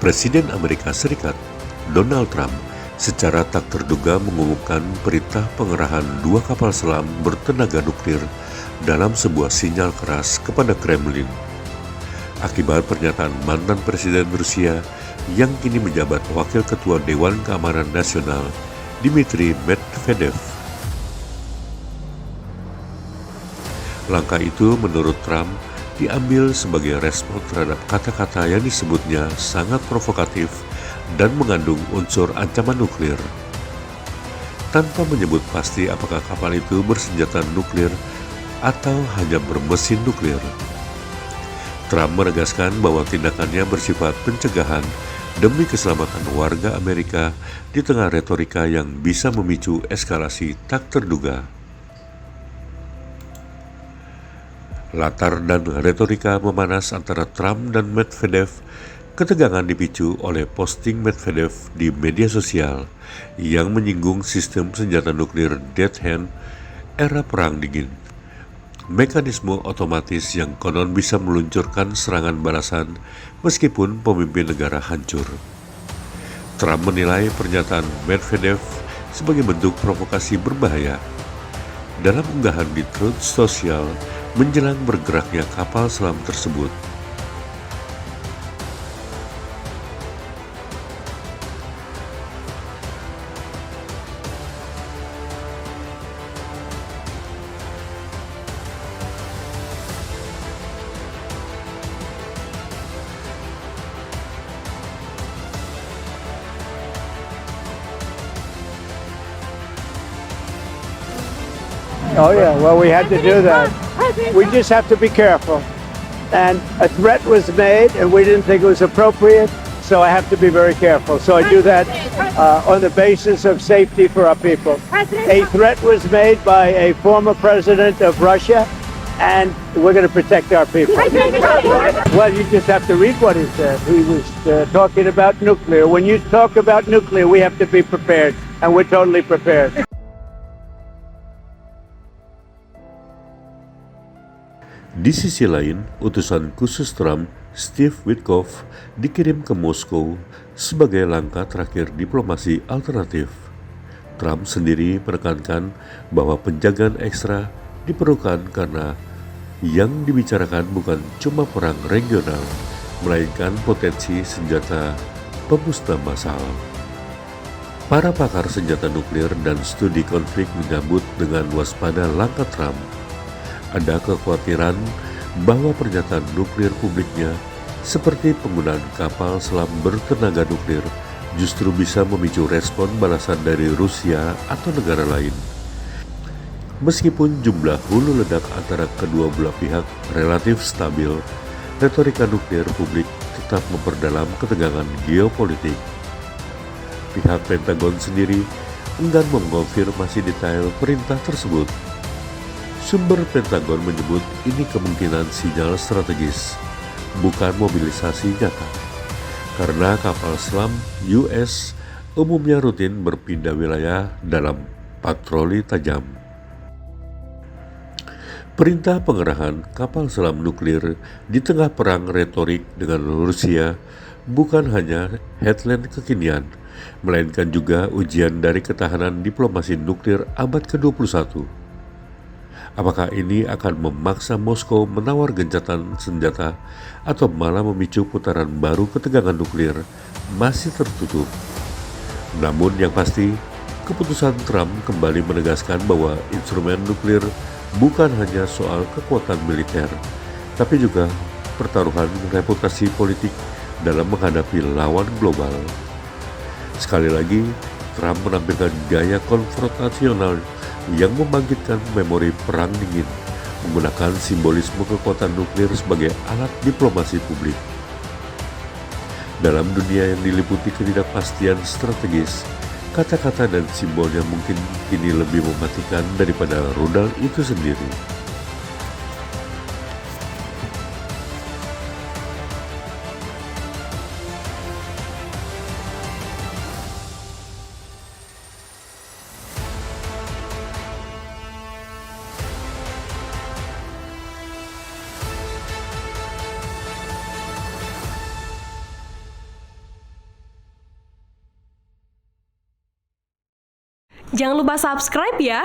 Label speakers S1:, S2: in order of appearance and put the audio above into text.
S1: Presiden Amerika Serikat, Donald Trump, secara tak terduga mengumumkan perintah pengerahan 2 kapal selam bertenaga nuklir dalam sebuah sinyal keras kepada Kremlin. Akibat pernyataan mantan Presiden Rusia yang kini menjabat Wakil Ketua Dewan Keamanan Nasional, Dmitry Medvedev. Langkah itu menurut Trump diambil sebagai respon terhadap kata-kata yang disebutnya sangat provokatif dan mengandung unsur ancaman nuklir. Tanpa menyebut pasti apakah kapal itu bersenjata nuklir atau hanya bermesin nuklir, Trump menegaskan bahwa tindakannya bersifat pencegahan demi keselamatan warga Amerika di tengah retorika yang bisa memicu eskalasi tak terduga. Latar dan retorika memanas antara Trump dan Medvedev, ketegangan dipicu oleh posting Medvedev di media sosial yang menyinggung sistem senjata nuklir Dead Hand era Perang Dingin. Mekanisme otomatis yang konon bisa meluncurkan serangan balasan meskipun pemimpin negara hancur. Trump menilai pernyataan Medvedev sebagai bentuk provokasi berbahaya. Dalam unggahan di Truth Social menjelang bergeraknya kapal selam tersebut,
S2: Oh yeah, well we had to do that. We just have to be careful. And a threat was made and we didn't think it was appropriate, so I have to be very careful. So I do that on the basis of safety for our people. A threat was made by a former president of Russia and we're going to protect our people. Well, you just have to read what he said. He was talking about nuclear. When you talk about nuclear, we have to be prepared, and we're totally prepared.
S1: Di sisi lain, utusan khusus Trump, Steve Witkoff, dikirim ke Moskow sebagai langkah terakhir diplomasi alternatif. Trump sendiri menekankan bahwa penjagaan ekstra diperlukan karena yang dibicarakan bukan cuma perang regional, melainkan potensi senjata pemusnah massal. Para pakar senjata nuklir dan studi konflik menyambut dengan waspada langkah Trump. Ada kekhawatiran bahwa pernyataan nuklir publiknya seperti penggunaan kapal selam bertenaga nuklir justru bisa memicu respon balasan dari Rusia atau negara lain. Meskipun jumlah hulu ledak antara kedua belah pihak relatif stabil, retorika nuklir publik tetap memperdalam ketegangan geopolitik. Pihak Pentagon sendiri enggan mengonfirmasi detail perintah tersebut. Sumber Pentagon menyebut ini kemungkinan sinyal strategis, bukan mobilisasi nyata. Karena kapal selam US umumnya rutin berpindah wilayah dalam patroli tajam. Perintah pengerahan kapal selam nuklir di tengah perang retorik dengan Rusia bukan hanya headline kekinian, melainkan juga ujian dari ketahanan diplomasi nuklir abad ke-21. Apakah ini akan memaksa Moskow menawar gencatan senjata atau malah memicu putaran baru ketegangan nuklir masih tertutup. Namun yang pasti, keputusan Trump kembali menegaskan bahwa instrumen nuklir bukan hanya soal kekuatan militer, tapi juga pertaruhan reputasi politik dalam menghadapi lawan global. Sekali lagi, Trump menampilkan gaya konfrontasional yang membangkitkan memori perang dingin, menggunakan simbolisme kekuatan nuklir sebagai alat diplomasi publik. Dalam dunia yang diliputi ketidakpastian strategis, kata-kata dan simbolnya mungkin kini lebih mematikan daripada rudal itu sendiri.
S3: Jangan lupa subscribe ya.